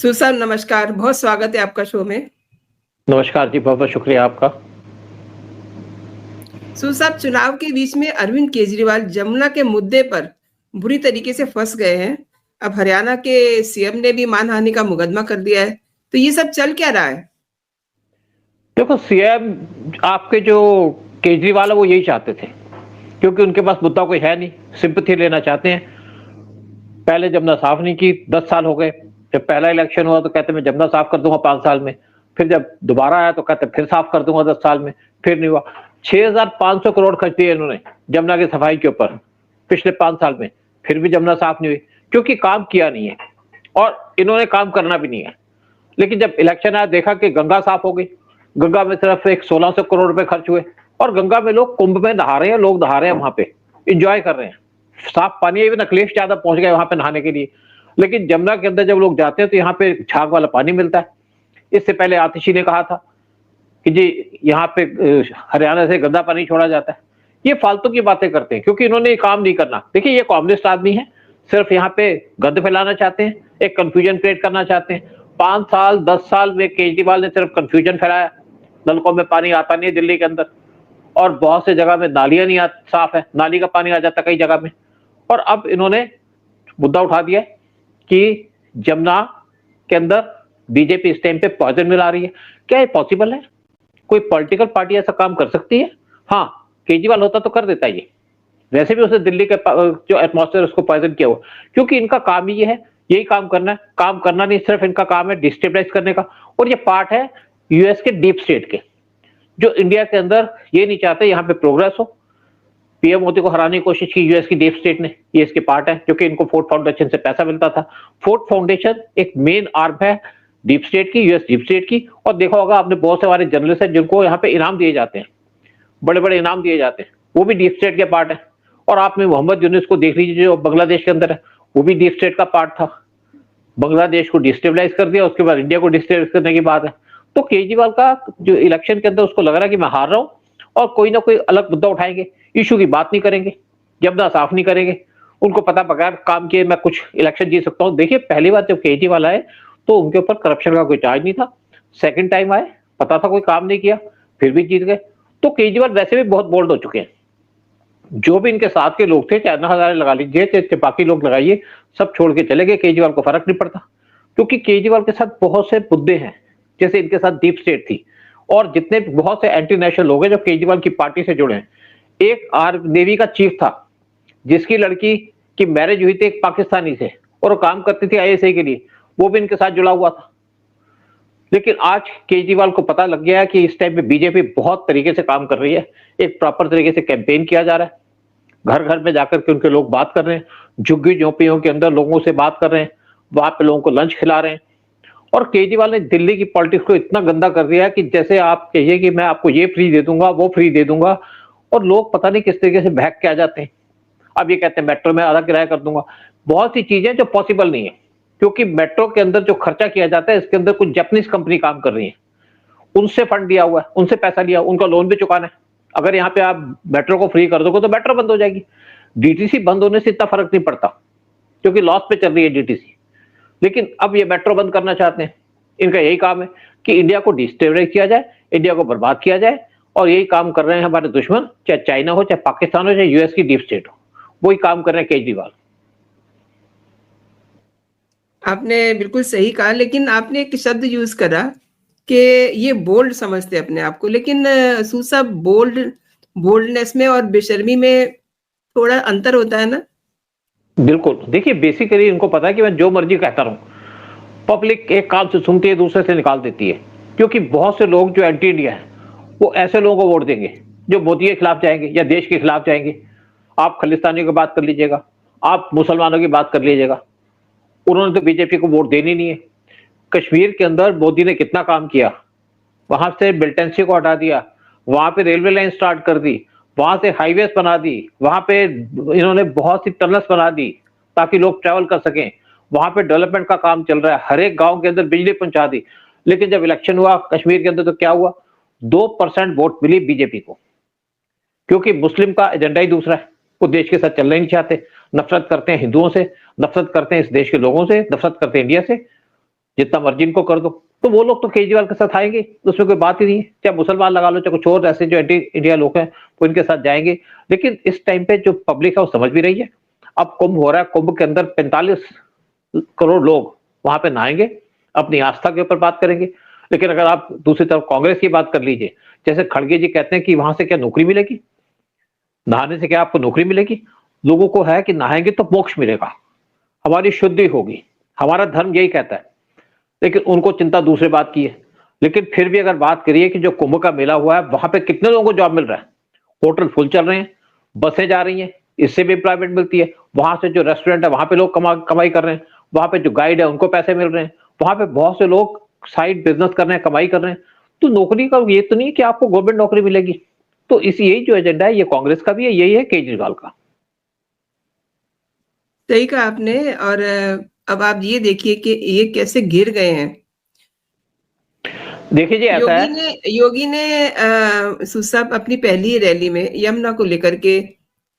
Sir नमस्कार, बहुत स्वागत है आपका शो में। नमस्कार जी, बहुत-बहुत शुक्रिया आपका। साहब चुनाव के बीच में अरविंद केजरीवाल जमुना के मुद्दे पर बुरी तरीके से फंस गए हैं। अब हरियाणा के सीएम ने भी मानहानि का मुकदमा कर दिया है। तो ये सब चल क्या रहा है? देखो सीएम आपके जो केजरीवाल है वो यही चाहते थे, क्योंकि उनके पास मुद्दा कोई है नहीं, सिंपैथी लेना चाहते हैं। पहले जमुना साफ नहीं की, 10 साल हो गए। जब पहला इलेक्शन हुआ तो कहते मैं जमुना साफ कर दूंगा 5 साल में। फिर जब दोबारा आया तो कहते फिर साफ कर दूंगा 10 साल में, फिर नहीं हुआ। 6500 करोड़ खर्च दिए इन्होंने जमुना की सफाई के ऊपर पिछले 5 साल में, फिर भी जमुना साफ नहीं हुई, क्योंकि काम किया नहीं है और इन्होंने काम करना भी नहीं है। लेकिन जब इलेक्शन आया देखा कि गंगा साफ हो गई, गंगा में सिर्फ एक 1600 करोड़ रुपए खर्च हुए और गंगा में लोग कुंभ में नहा रहे हैं, लोग नहा रहे हैं, वहां पे इंजॉय कर रहे हैं, साफ पानी है। इवन अखिलेश यादव पहुंच गए वहां पे नहाने के लिए। लेकिन जमुना के अंदर जब लोग जाते हैं तो यहाँ पे झाग वाला पानी मिलता है। इससे पहले आतिशी ने कहा था कि जी यहाँ पे हरियाणा से गंदा पानी छोड़ा जाता है। ये फालतू की बातें करते हैं, क्योंकि इन्होंने ये काम नहीं करना। देखिए ये कम्युनिस्ट आदमी है, सिर्फ यहाँ पे गंद फैलाना चाहते हैं, एक कंफ्यूजन क्रिएट करना चाहते हैं। 5 साल 10 साल में केजरीवाल ने सिर्फ कंफ्यूजन फैलाया। नलकों में पानी आता नहीं है दिल्ली के अंदर, और बहुत से जगह में नालियां नहीं साफ है, नाली का पानी आ जाता कई जगह में। और अब इन्होंने मुद्दा उठा दिया कि जमुना के अंदर बीजेपी इस टाइम पे पॉइजन मिला रही है। क्या ये पॉसिबल है? कोई पॉलिटिकल पार्टी ऐसा काम कर सकती है? हाँ, केजरीवाल होता तो कर देता ये। वैसे भी उसने दिल्ली के जो एटमॉस्फेयर उसको पॉइजन किया हुआ, क्योंकि इनका काम ही ये है, यही काम करना है। काम करना नहीं, सिर्फ इनका काम है डिस्टेबलाइज करने का। और ये पार्ट है यूएस के डीप स्टेट के, जो इंडिया के अंदर ये नहीं चाहते यहाँ पे प्रोग्रेस हो। पीएम मोदी को हराने की कोशिश की यूएस की डीप स्टेट ने, ये इसके पार्ट है, क्योंकि इनको फोर्ड फाउंडेशन से पैसा मिलता था। फोर्ड फाउंडेशन एक मेन आर्म है डीप स्टेट की, यूएस डीप स्टेट की। और देखा होगा आपने, बहुत से हमारे जर्नलिस्ट हैं जिनको यहाँ पे इनाम दिए जाते हैं, बड़े बड़े इनाम दिए जाते हैं, वो भी डीप स्टेट के पार्ट है। और आपने मोहम्मद यूनुस को देख लीजिए, जो बांग्लादेश के अंदर है, वो भी डीप स्टेट का पार्ट था। बांग्लादेश को डिस्टेबलाइज कर दिया, उसके बाद इंडिया को डिस्टेबलाइज करने की बात है। तो केजरीवाल का जो इलेक्शन के अंदर उसको लग रहा है कि मैं हार रहा हूं और कोई ना कोई अलग मुद्दा उठाएंगे, इशू की बात नहीं करेंगे, जमुना साफ नहीं करेंगे। उनको पता बगैर काम किए मैं कुछ इलेक्शन जीत सकता हूं। देखिए पहली बार जब केजरीवाल आए तो उनके ऊपर करप्शन का कोई चार्ज नहीं था। सेकंड टाइम आए, पता था कोई काम नहीं किया, फिर भी जीत गए। तो केजरीवाल वैसे भी बहुत बोल्ड हो चुके हैं। जो भी इनके साथ के लोग थे, चाहे 1000 लगा लीजिए, चाहे बाकी लोग लगाइए, सब छोड़ के चले गए। केजरीवाल को फर्क नहीं पड़ता, क्योंकि केजरीवाल के साथ बहुत से मुद्दे हैं। जैसे इनके साथ डीप स्टेट थी, और जितने बहुत से एंटी नेशनल लोग हैं जो केजरीवाल की पार्टी से जुड़े हैं। एक नेवी का चीफ था जिसकी लड़की की मैरिज हुई थी एक पाकिस्तानी से, और वो काम करती थी आईएसआई के लिए, वो भी इनके साथ जुड़ा हुआ था। लेकिन आज केजरीवाल को पता लग गया है कि इस टाइम पे बीजेपी बहुत तरीके से काम कर रही है। एक प्रॉपर तरीके से कैंपेन किया जा रहा है, घर घर में जाकर के उनके लोग बात कर रहे हैं, झुग्गी झोंपड़ियों के अंदर लोगों से बात कर रहे हैं, वहां पे लोगों को लंच खिला रहे हैं। और केजरीवाल ने दिल्ली की पॉलिटिक्स को इतना गंदा कर दिया है कि जैसे आप कहिए कि मैं आपको ये फ्री दे दूंगा, वो फ्री दे दूंगा, और लोग पता नहीं किस तरीके से बहक के आ जाते हैं। अब ये कहते हैं मेट्रो में आधा किराया कर दूंगा। बहुत सी चीजें जो पॉसिबल नहीं है, क्योंकि मेट्रो के अंदर जो खर्चा किया जाता है, इसके अंदर कुछ जापानीज कंपनी काम कर रही है, उनसे फंड दिया हुआ है, उनसे पैसा लिया, उनका लोन भी चुकाना है। अगर यहाँ पे आप मेट्रो को फ्री कर दोगे तो मेट्रो बंद हो जाएगी। डीटीसी बंद होने से इतना फर्क नहीं पड़ता, क्योंकि लॉस पे चल रही है डीटीसी। लेकिन अब ये मेट्रो बंद करना चाहते हैं। इनका यही काम है कि इंडिया को डिस्टेबलाइज किया जाए, इंडिया को बर्बाद किया जाए। और यही काम कर रहे हैं हमारे दुश्मन, चाहे चाइना हो, चाहे पाकिस्तान हो, चाहे यूएस की डीप स्टेट हो, वही काम कर रहे हैं केजरीवाल। आपने बिल्कुल सही कहा, लेकिन आपने एक शब्द यूज करा कि ये बोल्ड समझते हैं अपने आप को। लेकिन साहब, बोल्डनेस में और बेशर्मी में थोड़ा अंतर होता है ना? बिल्कुल। देखिए बेसिकली इनको पता है कि मैं जो मर्जी कहता रहूं, पब्लिक एक कान से सुनती है, दूसरे से निकाल देती है। क्योंकि बहुत से लोग जो एंटी इंडिया है, वो ऐसे लोगों को वोट देंगे जो मोदी के खिलाफ जाएंगे या देश के खिलाफ जाएंगे। आप खालिस्तानियों की बात कर लीजिएगा, आप मुसलमानों की बात कर लीजिएगा, उन्होंने तो बीजेपी को वोट देनी नहीं है। कश्मीर के अंदर मोदी ने कितना काम किया, वहां से मिलिटेंसी को हटा दिया, वहां पे रेलवे लाइन स्टार्ट कर दी, वहां से हाईवेज बना दी, वहां पे इन्होंने बहुत सी टनल्स बना दी ताकि लोग ट्रैवल कर सकें। वहां पे डेवलपमेंट का काम चल रहा है, हर एक गांव के अंदर बिजली पहुंचा दी। लेकिन जब इलेक्शन हुआ कश्मीर के अंदर तो क्या हुआ? 2% वोट मिली बीजेपी को, क्योंकि मुस्लिम का एजेंडा ही दूसरा है। वो देश के साथ चलना ही नहीं चाहते, नफरत करते हैं हिंदुओं से, नफरत करते हैं इस देश के लोगों से, नफरत करते हैं इंडिया से। जितना मर्जी इनको कर दो, तो वो लोग तो केजरीवाल के साथ आएंगे, उसमें कोई बात ही नहीं है। चाहे मुसलमान लगा लो, चाहे कुछ और ऐसे जो एंटी इंडिया लोग हैं वो इनके साथ जाएंगे। लेकिन इस टाइम पे जो पब्लिक है वो समझ भी रही है। अब कुंभ हो रहा है, कुंभ के अंदर 45 करोड़ लोग वहां पे नहाएंगे, अपनी आस्था के ऊपर बात करेंगे। लेकिन अगर आप दूसरी तरफ कांग्रेस की बात कर लीजिए, जैसे खड़गे जी कहते हैं कि वहां से क्या नौकरी मिलेगी, नहाने से क्या आपको नौकरी मिलेगी? लोगों को है कि नहाएंगे तो मोक्ष मिलेगा, हमारी शुद्धि होगी, हमारा धर्म यही कहता है। लेकिन उनको चिंता दूसरी बात की है। लेकिन फिर भी अगर बात करिए कि जो कुंभ का मेला हुआ है वहां पे कितने लोगों को जॉब मिल रहा है, होटल फुल चल रहे हैं, बसें जा रही हैं, इससे भी एम्प्लॉयमेंट मिलती है। वहां से जो रेस्टोरेंट है वहां पे लोग कमाई कर रहे हैं, वहां पे जो गाइड है उनको पैसे मिल रहे हैं, वहां पे बहुत से लोग साइड बिजनेस कर रहे हैं, कमाई कर रहे हैं। तो नौकरी का ये तो नहीं कि आपको गवर्नमेंट नौकरी मिलेगी। तो इस यही जो एजेंडा है ये कांग्रेस का भी है, यही है केजरीवाल का। सही कहा आपने। और अब आप ये देखिए कि ये कैसे गिर गए हैं। देखिए जी ऐसा है, योगी ने सुसाप अपनी पहली रैली में यमुना को लेकर के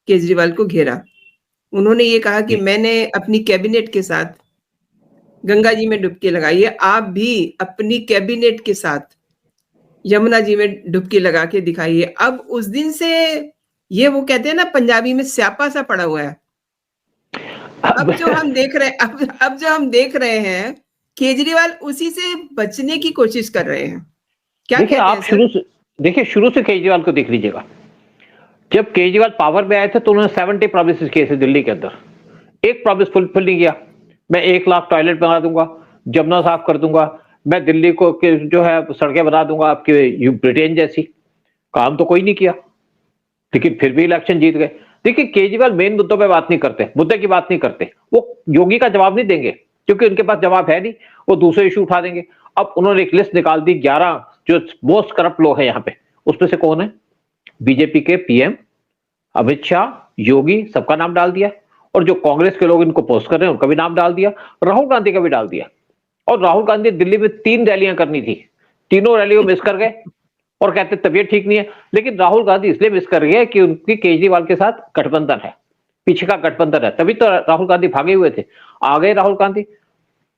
केजरीवाल को घेरा। उन्होंने ये कहा कि मैंने अपनी कैबिनेट के साथ गंगा जी में डुबकी लगाई है, आप भी अपनी कैबिनेट के साथ यमुना जी में डुबकी लगा के दिखाइए। अब उस दिन से ये वो कहते हैं ना पंजाबी में स्यापा सा पड़ा हुआ है। अब जो हम देख रहे अब जो हम देख रहे हैं, केजरीवाल उसी से बचने की कोशिश कर रहे हैं। क्या देखिए कहते आप हैं सर? शुरू से केजरीवाल को देख लीजिएगा। जब केजरीवाल पावर में आए थे तो उन्होंने 70 प्रोमिस किए थे दिल्ली के अंदर, एक प्रॉमिस फुलफिल नहीं किया। मैं 1 लाख टॉयलेट बना दूंगा, जमुना साफ कर दूंगा, मैं दिल्ली को जो है सड़कें बना दूंगा आपके ब्रिटेन जैसी। काम तो कोई नहीं किया, लेकिन फिर भी इलेक्शन जीत गए। देखिए केजरीवाल मेन मुद्दों पे बात नहीं करते, मुद्दे की बात नहीं करते, वो योगी का जवाब नहीं देंगे क्योंकि उनके पास जवाब है नहीं, वो दूसरे इशू उठा देंगे। अब उन्होंने एक लिस्ट निकाल दी 11 जो मोस्ट करप्ट लोग हैं यहाँ पे, उसमें से कौन है? बीजेपी के पीएम अमित शाह, योगी, सबका नाम डाल दिया। और जो कांग्रेस के लोग इनको पोस्ट कर रहे हैं उनका भी नाम डाल दिया, राहुल गांधी का भी डाल दिया। और राहुल गांधी दिल्ली में 3 रैलियां करनी थी, तीनों रैलियों मिस कर गए और कहते तबीयत ठीक नहीं है। लेकिन राहुल गांधी इसलिए मिस कर गए कि उनकी केजरीवाल के साथ गठबंधन है, पीछे का गठबंधन है, तभी तो राहुल गांधी भागे हुए थे। आ गए राहुल गांधी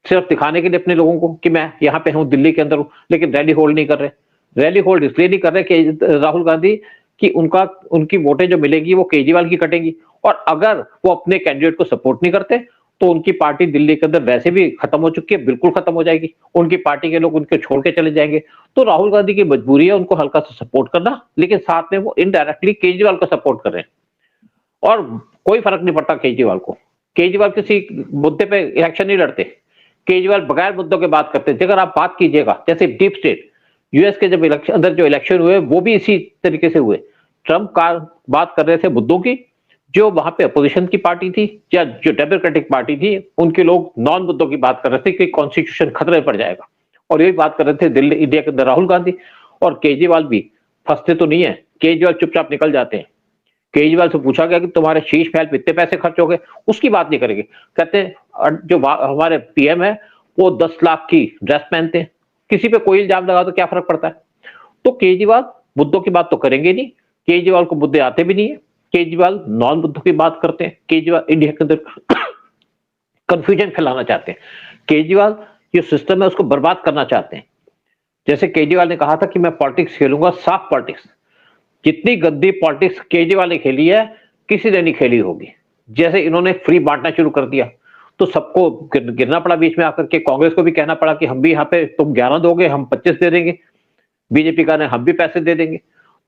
सिर्फ दिखाने के लिए अपने लोगों को कि मैं यहाँ पे हूँ, दिल्ली के अंदर हूँ, लेकिन रैली होल्ड नहीं कर रहे। रैली होल्ड इसलिए नहीं कर रहे कि राहुल गांधी कि उनकी वोटें जो मिलेगी वो केजरीवाल की कटेंगी। और अगर वो अपने कैंडिडेट को सपोर्ट नहीं करते तो उनकी पार्टी दिल्ली के अंदर वैसे भी खत्म हो चुकी है, बिल्कुल खत्म हो जाएगी, उनकी पार्टी के लोग उनको छोड़ के चले जाएंगे। तो राहुल गांधी की मजबूरी है उनको हल्का सा सपोर्ट करना, लेकिन साथ में वो इनडायरेक्टली केजरीवाल को सपोर्ट कर रहे हैं। और कोई फर्क नहीं पड़ता केजरीवाल को, केजरीवाल किसी मुद्दे पे इलेक्शन नहीं लड़ते, केजरीवाल बगैर मुद्दों के बात करते हैं। अगर आप बात कीजिएगा जैसे डीप स्टेट, यूएस के जब इलेक्शन अंदर जो इलेक्शन हुए वो भी इसी तरीके से हुए। ट्रंप का बात कर रहे थे मुद्दों की, जो वहां पे अपोजिशन की पार्टी थी या जो डेमोक्रेटिक पार्टी थी उनके लोग नॉन मुद्दों की बात कर रहे थे कि कॉन्स्टिट्यूशन खतरे पर जाएगा। और यही बात कर रहे थे दिल्ली इंडिया के अंदर राहुल गांधी। और केजरीवाल भी फंसते तो नहीं है, केजरीवाल चुपचाप निकल जाते हैं। केजरीवाल से पूछा गया कि तुम्हारे शीश महल पे इतने पैसे खर्च हो गए, उसकी बात नहीं करेंगे। कहते हैं जो हमारे पीएम है वो 10 लाख की ड्रेस पहनते हैं, किसी पे कोई इल्जाम लगा तो क्या फर्क पड़ता है। तो केजरीवाल मुद्दों की बात तो करेंगे नहीं, केजरीवाल को मुद्दे आते भी नहीं है, केजरीवाल नॉन मुद्दों की बात करते हैं। केजरीवाल इंडिया के अंदर कंफ्यूजन फैलाना चाहते हैं, केजरीवाल जो सिस्टम है उसको बर्बाद करना चाहते हैं। जैसे केजरीवाल ने कहा था कि मैं पॉलिटिक्स खेलूंगा, साफ पॉलिटिक्स। जितनी गंदी पॉलिटिक्स केजरीवाल ने खेली है किसी ने नहीं खेली होगी। जैसे इन्होंने फ्री बांटना शुरू कर दिया तो सबको गिरना पड़ा बीच में आकर के, कांग्रेस को भी कहना पड़ा कि हम भी यहाँ पे तुम 11 दोगे हम 25 दे देंगे, बीजेपी का ने हम भी पैसे दे देंगे।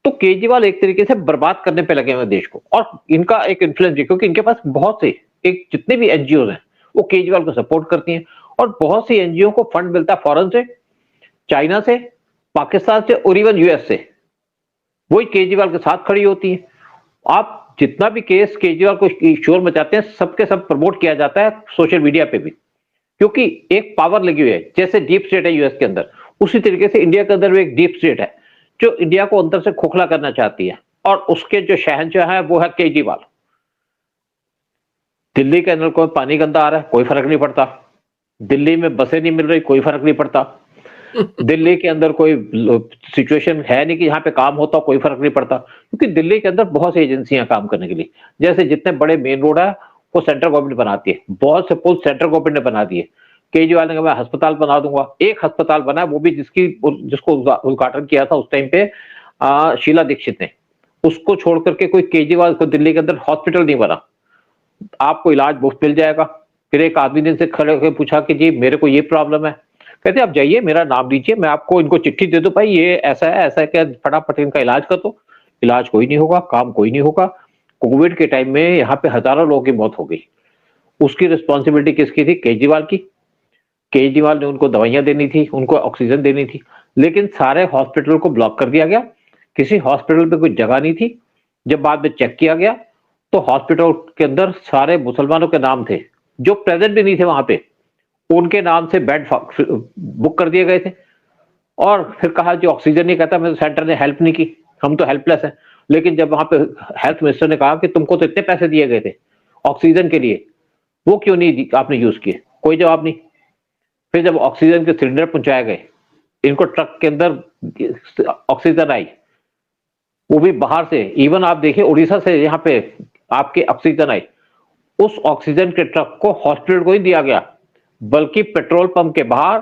तो केजरीवाल एक तरीके से बर्बाद करने पे लगे हुए देश को। और इनका एक इन्फ्लुएंस भी, क्योंकि इनके पास बहुत से एक जितने भी एनजीओ हैं वो केजरीवाल को सपोर्ट करती हैं। और बहुत सी एनजीओ को फंड मिलता है फॉरेन से, चाइना से, पाकिस्तान से और इवन यूएस से, वही केजरीवाल के साथ खड़ी होती है। आप जितना भी केस केजरीवाल को शोर मचाते हैं सबके सब प्रमोट किया जाता है सोशल मीडिया पे भी, क्योंकि एक पावर लगी हुई है। जैसे डीप स्टेट है यूएस के अंदर, उसी तरीके से इंडिया के अंदर भी एक डीप स्टेट है जो इंडिया को अंदर से खोखला करना चाहती है। और उसके जो शहंशाह है वो है केजरीवाल। दिल्ली के अंदर कोई पानी गंदा आ रहा है कोई फर्क नहीं पड़ता, दिल्ली में बसें नहीं मिल रही कोई फर्क नहीं पड़ता, दिल्ली के अंदर कोई सिचुएशन है नहीं कि यहाँ पे काम होता कोई फर्क नहीं पड़ता, क्योंकि दिल्ली के अंदर बहुत सी एजेंसियां काम करने के लिए। जैसे जितने बड़े मेन रोड है वो सेंट्रल गवर्नमेंट बनाती है, बहुत से पुल सेंट्रल गवर्नमेंट ने बना दिए। केजरीवाल ने कहा मैं अस्पताल बना दूंगा। एक अस्पताल बना, वो भी जिसको उद्घाटन किया था उस टाइम पे शीला दीक्षित ने। उसको छोड़ करके कोई केजरीवाल को दिल्ली के अंदर हॉस्पिटल नहीं बना। आपको इलाज मुफ्त मिल जाएगा। फिर एक आदमी ने से खड़े होकर पूछा कि जी मेरे को ये प्रॉब्लम है। कहते आप जाइए, मेरा नाम दीजिए, मैं आपको इनको चिट्ठी दे दूं, भाई ये ऐसा है क्या, फटाफट इनका इलाज कर दो। इलाज कोई नहीं होगा, काम कोई नहीं होगा। कोविड के टाइम में यहाँ पे हजारों लोगों की मौत हो गई। उसकी रिस्पॉन्सिबिलिटी किसकी थी? केजरीवाल की। केजरीवाल ने उनको दवाइयां देनी थी, उनको ऑक्सीजन देनी थी, लेकिन सारे हॉस्पिटल को ब्लॉक कर दिया गया। किसी हॉस्पिटल पे कोई जगह नहीं थी। जब बाद में चेक किया गया तो हॉस्पिटल के अंदर सारे मुसलमानों के नाम थे, जो प्रेजेंट भी नहीं थे वहां पे, उनके नाम से बेड बुक कर दिए गए थे। और फिर कहा जो ऑक्सीजन नहीं, कहता मैं तो सेंटर ने हेल्प नहीं की, हम तो हेल्पलेस हैं। लेकिन जब वहां पे हेल्थ मिनिस्टर ने कहा कि तुमको तो इतने पैसे दिए गए थे ऑक्सीजन के लिए, वो क्यों नहीं आपने यूज किए? कोई जवाब नहीं। फिर जब ऑक्सीजन के सिलेंडर पहुंचाए गए, इनको ट्रक के अंदर ऑक्सीजन आई, वो भी बाहर से, इवन आप देखिए उड़ीसा से यहाँ पे आपके ऑक्सीजन आई। उस ऑक्सीजन के ट्रक को हॉस्पिटल को ही दिया गया, बल्कि पेट्रोल पंप के बाहर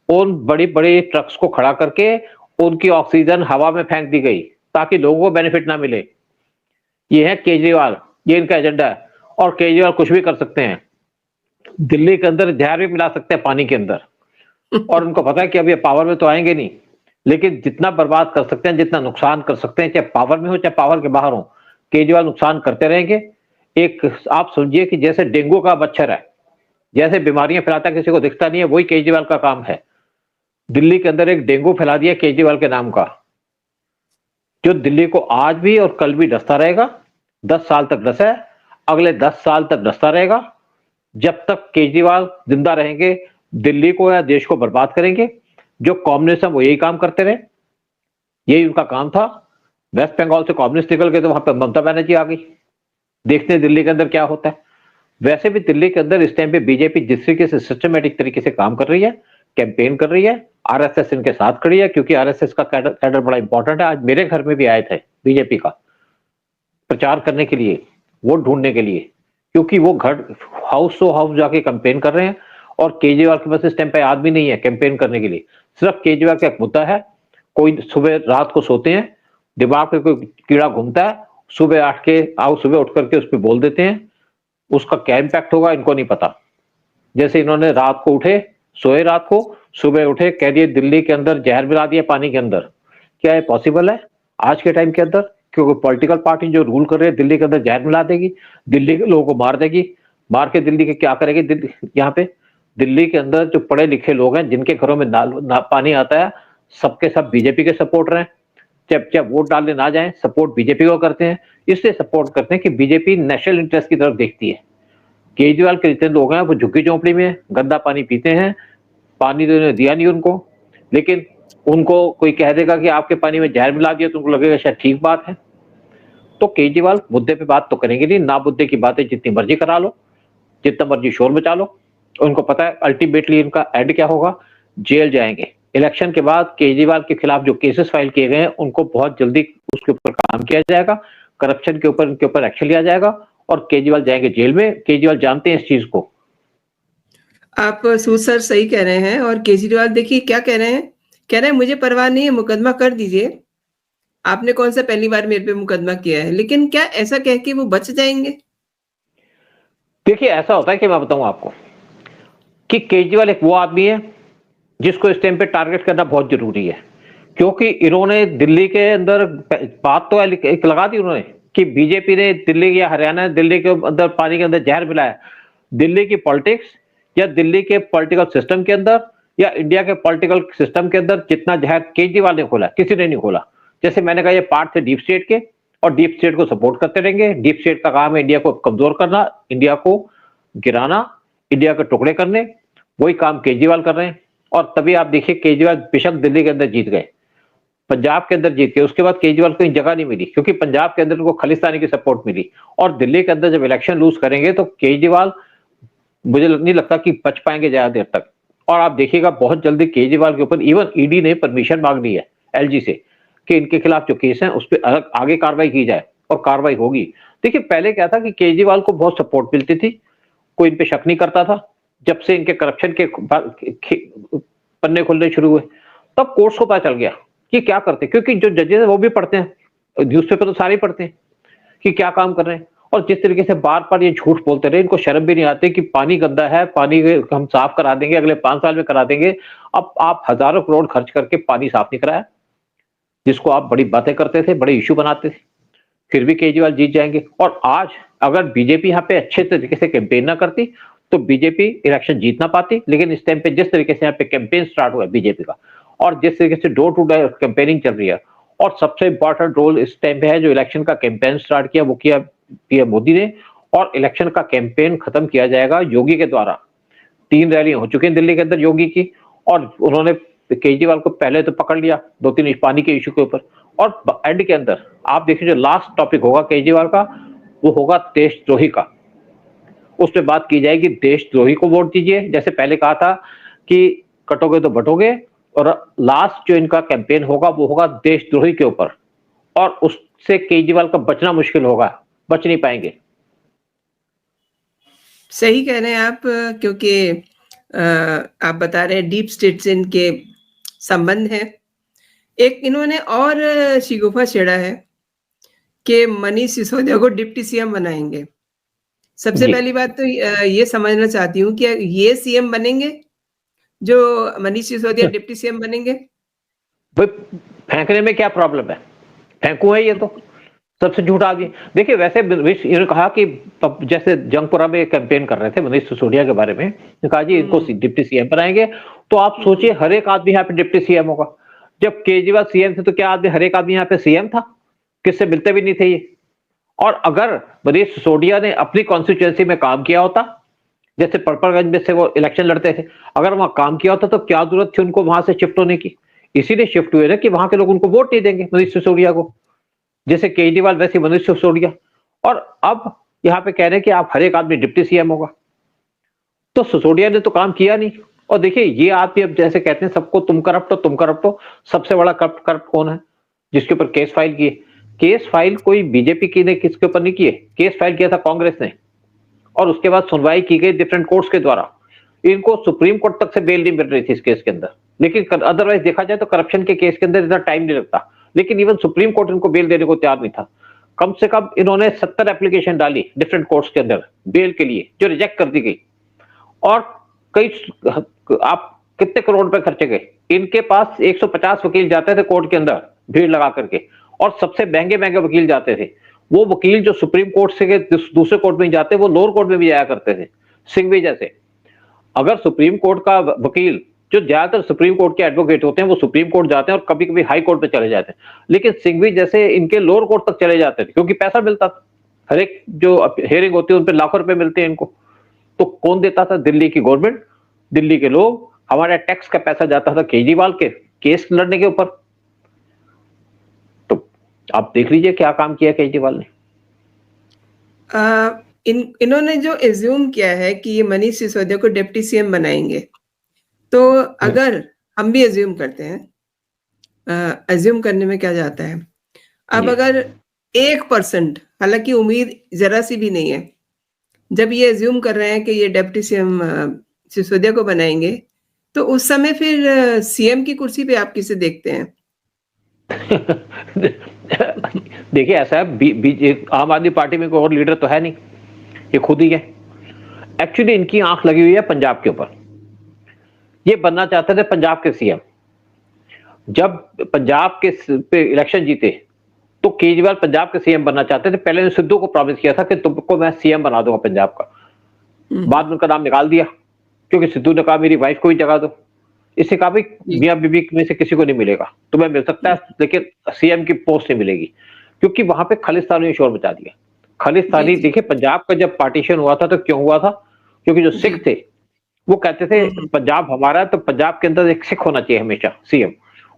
उन बड़ी बड़ी ट्रक्स को खड़ा करके उनकी ऑक्सीजन हवा में फेंक दी गई ताकि लोगों को बेनिफिट ना मिले। ये है केजरीवाल, ये इनका एजेंडा है। और केजरीवाल कुछ भी कर सकते हैं। दिल्ली के अंदर जहर भी मिला सकते हैं पानी के अंदर, और उनको पता है कि अब ये पावर में तो आएंगे नहीं, लेकिन जितना बर्बाद कर सकते हैं, जितना नुकसान कर सकते हैं, चाहे पावर में हो चाहे पावर के बाहर हो, केजरीवाल नुकसान करते रहेंगे। एक आप समझिए कि जैसे डेंगू का मच्छर है, जैसे बीमारियां फैलाता किसी को दिखता नहीं है, वही केजरीवाल का काम है। दिल्ली के अंदर एक डेंगू फैला दिया केजरीवाल के नाम का, जो दिल्ली को आज भी और कल भी डसता रहेगा। 10 साल तक डसा है, अगले 10 साल तक डसता रहेगा। जब तक केजरीवाल जिंदा रहेंगे, दिल्ली को या देश को बर्बाद करेंगे। जो कम्युनिस्ट वो यही काम करते रहे, यही उनका काम था। वेस्ट बंगाल से कम्युनिस्ट निकल गए तो वहां पर ममता बनर्जी आ गई। देखते हैं दिल्ली के अंदर क्या होता है। वैसे भी दिल्ली के अंदर इस टाइम पे बीजेपी जिस तरीके से सिस्टमेटिक तरीके से काम कर रही है, कैंपेन कर रही है, आरएसएस इनके साथ खड़ी है, क्योंकि आरएसएस का कैडर बड़ा इंपॉर्टेंट है। आज मेरे घर में भी आए थे बीजेपी का प्रचार करने के लिए, वोट ढूंढने के लिए, क्योंकि वो घर हाउस टू हाउस जाके कैंपेन कर रहे हैं। और केजरीवाल के पास इस टाइम पे आदमी नहीं है कैंपेन करने के लिए। सिर्फ केजरीवाल का एक मुद्दा है, कोई सुबह रात को सोते हैं, दिमाग में कोई कीड़ा घूमता है, सुबह उठ करके उस पर बोल देते हैं। उसका क्या इंपैक्ट होगा इनको नहीं पता। जैसे इन्होंने रात को उठे, सोए रात को, सुबह उठे कह दिए दिल्ली के अंदर जहर मिला दिया पानी के अंदर। क्या ये पॉसिबल है आज के टाइम के अंदर? क्योंकि पॉलिटिकल पार्टी जो रूल कर रहे हैं दिल्ली के अंदर जहर मिला देगी, दिल्ली के लोगों को मार देगी। मार के दिल्ली के क्या करेगी? यहाँ पे दिल्ली के अंदर जो पढ़े लिखे लोग हैं, जिनके घरों में पानी आता है, सबके सब बीजेपी के सपोर्टर हैं। चाहे वोट डालने ना जाए, सपोर्ट बीजेपी को करते हैं। इसलिए सपोर्ट करते हैं कि बीजेपी नेशनल इंटरेस्ट की तरफ देखती है। केजरीवाल के जितने लोग हैं वो झुग्गी झोंपड़ी में गंदा पानी पीते हैं, पानी तो दिया नहीं उनको, लेकिन उनको कोई कह देगा कि आपके पानी में जहर मिला दिया तो उनको लगेगा शायद ठीक बात है। तो केजरीवाल मुद्दे पे बात तो करेंगे नहीं, ना मुद्दे की बातें जितनी मर्जी करा लो, जितना मर्जी शोर मचा लो। उनको पता है अल्टीमेटली इनका एंड क्या होगा, जेल जाएंगे। इलेक्शन के बाद केजरीवाल के खिलाफ जो केसेस फाइल किए गए हैं उनको बहुत जल्दी उसके ऊपर काम किया जाएगा, करप्शन के ऊपर इनके ऊपर एक्शन लिया जाएगा और केजरीवाल जाएंगे जेल में। केजरीवाल जानते हैं इस चीज को। आप सर सही कह रहे हैं। और केजरीवाल देखिए क्या कह रहे हैं, कह रहे हैं मुझे परवाह नहीं है, मुकदमा कर दीजिए। आपने कौन सा पहली बार मेरे पे मुकदमा किया है? लेकिन क्या ऐसा कह के वो बच जाएंगे? देखिए ऐसा होता है कि मैं बताऊं आपको कि केजरीवाल एक वो आदमी है जिसको इस टाइम पे टारगेट करना बहुत जरूरी है, क्योंकि इन्होंने दिल्ली के अंदर बात तो एक लगा दी उन्होंने कि बीजेपी ने दिल्ली या हरियाणा दिल्ली के अंदर पानी के अंदर जहर मिलाया। दिल्ली की पॉलिटिक्स या दिल्ली के पॉलिटिकल सिस्टम के अंदर या इंडिया के पॉलिटिकल सिस्टम के अंदर जितना जहर केजरीवाल ने खोला, किसी ने नहीं खोला। जैसे मैंने कहा ये पार्ट थे डीप स्टेट के, और डीप स्टेट को सपोर्ट करते रहेंगे। डीप स्टेट का काम है इंडिया को कमजोर करना, इंडिया को गिराना, इंडिया के टुकड़े करने। वही काम केजरीवाल कर रहे हैं। और तभी आप देखिए केजरीवाल बेशक दिल्ली के अंदर जीत गए, पंजाब के अंदर जीत गए, उसके बाद केजरीवाल को कहीं जगह नहीं मिली, क्योंकि पंजाब के अंदर उनको खालिस्तानी की सपोर्ट मिली। और दिल्ली के अंदर जब इलेक्शन लूज करेंगे तो केजरीवाल मुझे नहीं लगता कि बच पाएंगे ज्यादा देर तक। और आप देखिएगा बहुत जल्दी केजरीवाल के ऊपर इवन ईडी ने परमिशन मांग ली है एलजी से कि इनके खिलाफ जो केस है उस पर आगे कार्रवाई की जाए, और कार्रवाई होगी। देखिए पहले क्या था कि केजरीवाल को बहुत सपोर्ट मिलती थी, कोई इन पे शक नहीं करता था। जब से इनके करप्शन के पन्ने खुलने शुरू हुए, तब कोर्ट्स को पता चल गया कि क्या करते, क्योंकि जो जजेस है वो भी पढ़ते हैं, न्यूज़पेपर तो सारे पढ़ते हैं कि क्या काम कर रहे हैं। और जिस तरीके से बार बार ये झूठ बोलते रहे, इनको शर्म भी नहीं आती कि पानी गंदा है, पानी हम साफ करा देंगे, अगले 5 साल में करा देंगे। अब आप हजारों करोड़ खर्च करके पानी साफ नहीं कराया, जिसको आप बड़ी बातें करते थे, बड़े इश्यू बनाते थे, फिर भी केजरीवाल जीत जाएंगे। और आज अगर बीजेपी यहाँ पे अच्छे तरीके से कैंपेन ना करती तो बीजेपी इलेक्शन जीत ना पाती। लेकिन इस टाइम पे जिस तरीके से यहाँ पे कैंपेन स्टार्ट हुआ है बीजेपी का, और जिस तरीके से डोर टू डोर कैंपेनिंग चल रही है, और सबसे इंपॉर्टेंट रोल इस टाइम पे है जो इलेक्शन का कैंपेन स्टार्ट किया वो किया पीएम मोदी ने, और इलेक्शन का कैंपेन खत्म किया जाएगा योगी के द्वारा। 3 रैलियां हो चुकी हैं दिल्ली के अंदर योगी की, और उन्होंने केजरीवाल को पहले तो पकड़ लिया 2-3 पानी के इश्यू के ऊपर, और एंड के अंदर आप देखिए जो लास्ट टॉपिक होगा केजरीवाल का वो होगा देशद्रोही का। उसमें बात की जाएगी देशद्रोही को वोट दीजिए, जैसे पहले कहा था कि कटोगे तो बटोगे, और लास्ट जो इनका कैंपेन होगा वो होगा देशद्रोही के ऊपर, और उससे केजरीवाल का बचना मुश्किल होगा, बच नहीं पाएंगे। सही कह रहे हैं आप, क्योंकि आप बता रहे हैं डीप स्टेट से इनके संबंध हैं। एक इन्होंने और शिगुफा छेड़ा है कि मनीष सिसोदिया को डिप्टी सीएम बनाएंगे। सबसे पहली बात तो ये समझना चाहती हूँ कि ये सीएम बनेंगे जो मनीष सिसोदिया डिप्टी सीएम बनेंगे? फेंकने में क्या प्रॉब्लम है, फेंकू है ये तो सबसे झूठ आदमी। देखिए वैसे इन्होंने कहा कि जैसे जंगपुरा में कैंपेन कर रहे थे मनीष सिसोदिया के बारे में, कहा जी इनको डिप्टी सीएम बनाएंगे। तो आप सोचिए हर एक आदमी यहाँ पे डिप्टी सीएम होगा। जब केजरीवाल सीएम थे तो क्या आदमी हर एक आदमी यहाँ पे सीएम था? किससे मिलते भी नहीं थे ये। और अगर मनीष सिसोदिया ने अपनी कॉन्स्टिट्यूएंसी में काम किया होता, जैसे परपरगंज में से वो इलेक्शन लड़ते थे, अगर वहां काम किया होता तो क्या जरूरत थी उनको वहां से शिफ्ट होने की? इसीलिए शिफ्ट हुए ना कि वहां के लोग उनको वोट नहीं देंगे मनीष सिसोदिया को, जैसे केजरीवाल वैसे मनीष सिसोदिया। और अब यहाँ पे कह रहे हैं कि आप हर एक आदमी डिप्टी सीएम होगा, तो सिसोदिया ने तो काम किया नहीं। और देखिए ये आदमी अब जैसे कहते हैं सबको तुम करप्ट हो तुम करप्ट हो, सबसे बड़ा करप्ट कौन है जिसके ऊपर केस फाइल किए? केस फाइल कोई बीजेपी की ने किसके ऊपर नहीं किए, केस फाइल किया था कांग्रेस ने, और उसके बाद सुनवाई की गई डिफरेंट कोर्ट्स के द्वारा। इनको सुप्रीम कोर्ट तक से बेल नहीं मिल रही थी इस केस के अंदर। लेकिन अदरवाइज देखा जाए तो करप्शन के केस के अंदर इतना टाइम नहीं लगता, लेकिन इवन सुप्रीम कोर्ट इनको बेल देने को तैयार नहीं था। कम से कम इन्होंने 70 एप्लीकेशन डाली डिफरेंट कोर्ट्स के अंदर बेल के लिए, जो रिजेक्ट कर दी गई। और कई आप कितने करोड़ रुपए खर्चे गए। इनके पास 150 वकील जाते थे कोर्ट के अंदर भीड़ लगा करके, और सबसे महंगे महंगे वकील जाते थे। वो वकील जो सुप्रीम कोर्ट से दूसरे कोर्ट में जाते, वो लोअर कोर्ट में भी जाया करते थे, सिंघवी जैसे। अगर सुप्रीम कोर्ट का वकील, जो ज्यादातर सुप्रीम कोर्ट के एडवोकेट होते हैं, वो सुप्रीम कोर्ट जाते हैं और कभी कभी हाई कोर्ट पे चले जाते हैं, लेकिन सिंघवी जैसे इनके लोअर कोर्ट तक चले जाते थे क्योंकि पैसा मिलता था। हर एक जो हेयरिंग होती है उन पर लाखों रुपए मिलते हैं इनको। तो कौन देता था? दिल्ली की गवर्नमेंट, दिल्ली के लोग। हमारा टैक्स का पैसा जाता था केजरीवाल के केस लड़ने के ऊपर। तो आप देख लीजिए क्या काम किया केजरीवाल ने। इन्होंने जो एज्यूम किया है कि ये मनीष सिसोदिया को डिप्टी सीएम बनाएंगे, तो अगर हम भी एज्यूम करते हैं, एज्यूम करने में क्या जाता है, अब अगर 1%, हालांकि उम्मीद जरा सी भी नहीं है, जब ये एज्यूम कर रहे हैं कि ये डिप्टी सीएम सिसोदिया को बनाएंगे, तो उस समय फिर सीएम की कुर्सी पे आप किसे देखते हैं? देखिए ऐसा है, आम आदमी पार्टी में कोई और लीडर तो है नहीं, ये खुद ही है। एक्चुअली इनकी आंख लगी हुई है पंजाब के ऊपर। ये बनना चाहते थे पंजाब के सीएम। जब पंजाब के पे इलेक्शन जीते तो केजरीवाल पंजाब के सीएम बनना चाहते थे। पहले उन्होंने सिद्धू को प्रॉमिस किया था कि तुमको मैं सीएम बना दूंगा पंजाब का। बाद में उनका नाम निकाल दिया क्योंकि सिद्धू ने कहा मेरी वाइफ को भी जगा दो। इससे कहा भाई मियां बीबी में से किसी को नहीं मिलेगा, तुम्हें मिल सकता है लेकिन सीएम की पोस्ट नहीं मिलेगी, क्योंकि वहां पे खालिस्तानी ने शोर मचा दिया। खालिस्तानी, देखिए पंजाब का जब पार्टीशन हुआ था तो क्यों हुआ था? क्योंकि जो सिख थे वो कहते थे पंजाब हमारा है, तो पंजाब के अंदर एक सिख होना चाहिए हमेशा सीएम।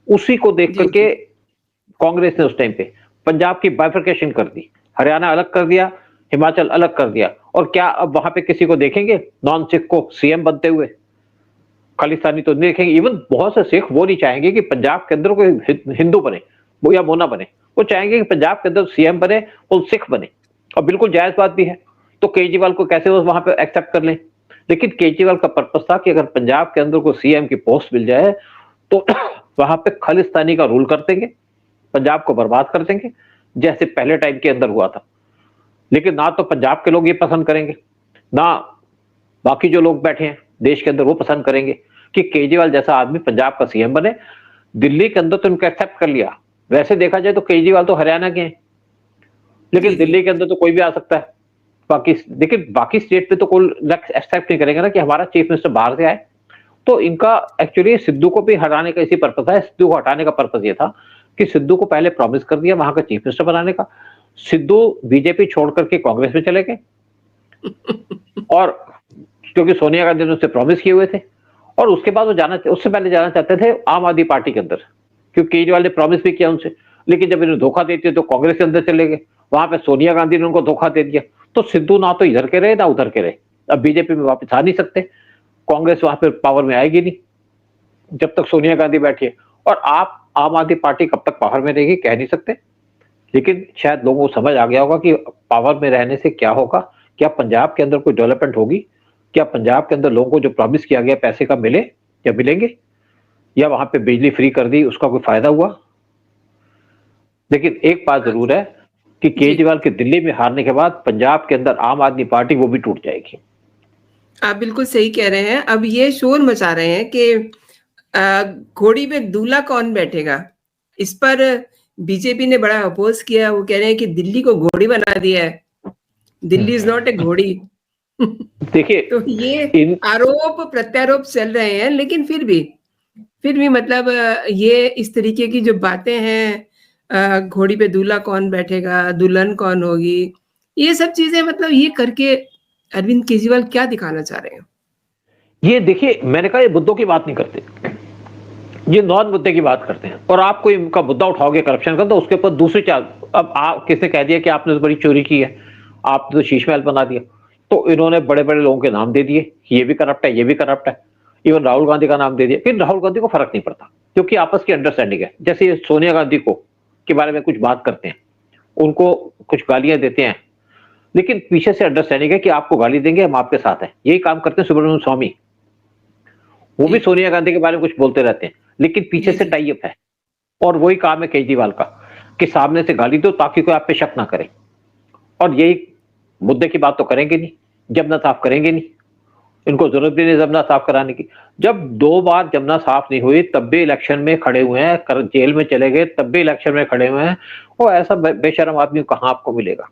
उसी को देख करके कांग्रेस ने उस टाइम पे पंजाब की बाइफर्केशन कर दी, हरियाणा अलग कर दिया, हिमाचल अलग कर दिया। और क्या अब वहां पे किसी को देखेंगे नॉन सिख को सीएम बनते हुए? खालिस्तानी तो नहीं देखेंगे। इवन बहुत से सिख वो नहीं चाहेंगे कि पंजाब के अंदर कोई हिंदू बने वो या मोना बने, वो चाहेंगे कि पंजाब के अंदर सीएम बने और सिख बने, और बिल्कुल जायज बात भी है। तो केजरीवाल को कैसे वो वहां पे एक्सेप्ट कर लें? लेकिन केजरीवाल का पर्पस था कि अगर पंजाब के अंदर को सीएम की पोस्ट मिल जाए तो वहां पे खालिस्तानी का रूल कर देंगे, पंजाब को बर्बाद कर देंगे, जैसे पहले टाइम के अंदर हुआ था। लेकिन ना तो पंजाब के लोग ये पसंद करेंगे, ना बाकी जो लोग बैठे हैं देश के अंदर वो पसंद करेंगे कि केजरीवाल जैसा आदमी पंजाब का सीएम बने। दिल्ली के अंदर तो उनको एक्सेप्ट कर लिया, वैसे देखा जाए तो केजरीवाल तो हरियाणा के हैं, लेकिन दिल्ली के अंदर तो कोई भी आ सकता है। बाकी स्टेट पे तो कोई एक्सेप्ट नहीं करेंगे ना कि हमारा चीफ मिनिस्टर बाहर से आए। तो इनका एक्चुअली सिद्धू को भी हटाने का इसी पर्पस है। सिद्धू को हटाने का पर्पस ये था कि सिद्धू को पहले प्रॉमिस कर दिया वहां का चीफ मिनिस्टर बनाने का, सिद्धू बीजेपी छोड़ करके कांग्रेस में चले गए और क्योंकि सोनिया गांधी ने उससे प्रॉमिस किए हुए थे, और उसके बाद वो उससे पहले जाना चाहते थे आम आदमी पार्टी के अंदर, क्योंकि केजरीवाल ने प्रॉमिस भी किया उनसे। लेकिन जब इन्हें धोखा देते तो कांग्रेस के अंदर चले गए, वहां पे सोनिया गांधी ने उनको धोखा दे दिया। तो सिद्धू ना तो इधर के रहे ना उधर के रहे, अब बीजेपी में वापस आ नहीं सकते, कांग्रेस वहां पर पावर में आएगी नहीं जब तक सोनिया गांधी बैठी है, और आप आम आदमी पार्टी कब तक पावर में रहेगी कह नहीं सकते। लेकिन शायद लोगों को समझ आ गया होगा कि पावर में रहने से क्या होगा, क्या पंजाब के अंदर कोई डेवलपमेंट होगी, क्या पंजाब के अंदर लोगों को जो प्रॉमिस किया गया पैसे का मिले या मिलेंगे, या वहां पे बिजली फ्री कर दी उसका कोई फायदा हुआ। लेकिन एक बात जरूर है कि केजरीवाल के दिल्ली में हारने के बाद पंजाब के अंदर आम आदमी पार्टी वो भी टूट जाएगी। आप बिल्कुल सही कह रहे हैं। अब ये शोर मचा रहे हैं कि घोड़ी पे दूल्हा कौन बैठेगा, इस पर बीजेपी ने बड़ा अपोज किया। वो कह रहे हैं कि दिल्ली को घोड़ी बना दिया है, दिल्ली इज नॉट ए घोड़ी। देखिए तो ये आरोप प्रत्यारोप चल रहे हैं, लेकिन फिर भी मतलब ये इस तरीके की जो बातें हैं, घोड़ी पे दूल्हा कौन बैठेगा, दुल्हन कौन होगी, ये सब चीजें मतलब ये करके अरविंद केजरीवाल क्या दिखाना चाह रहे हैं? ये देखिए, मैंने कहा ये मुद्दों की बात नहीं करते, ये नॉन मुद्दे की बात करते हैं। और आप कोई इनका मुद्दा उठाओगे करप्शन का तो उसके ऊपर दूसरी चाल, अब आप किसने कह दिया कि आपने तो बड़ी चोरी की है, आपने तो शीश महल बना दिया, तो इन्होंने बड़े बड़े लोगों के नाम दे दिए, ये भी करप्ट है, ये भी करप्ट है, इवन राहुल गांधी का नाम दे दिया। फिर राहुल गांधी को फर्क नहीं पड़ता क्योंकि आपस की अंडरस्टैंडिंग है। जैसे ये सोनिया गांधी को के बारे में कुछ बात करते हैं, उनको कुछ गालियां देते हैं, लेकिन पीछे से अंडरस्टैंडिंग है कि आपको गाली देंगे हम आपके साथ हैं। यही काम करते हैं सुब्रमण्यम स्वामी, वो भी सोनिया गांधी के बारे में कुछ बोलते रहते हैं, लेकिन पीछे से टाई अप है। और वही काम है केजरीवाल का कि सामने से गाली दो ताकि कोई आप पे शक ना करे, और यही मुद्दे की बात तो करेंगे नहीं, जमना साफ करेंगे नहीं, इनको जरूरत भी नहीं जमना साफ कराने की। जब 2 बार जमना साफ नहीं हुई तब भी इलेक्शन में खड़े हुए हैं, जेल में चले गए तब भी इलेक्शन में खड़े हुए हैं, और ऐसा बेशरम आदमी कहां आपको मिलेगा।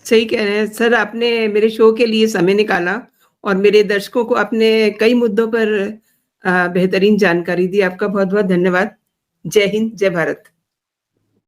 सही कह रहे हैं सर, आपने मेरे शो के लिए समय निकाला और मेरे दर्शकों को आपने कई मुद्दों पर बेहतरीन जानकारी दी। आपका बहुत बहुत धन्यवाद। जय हिंद, जय भारत।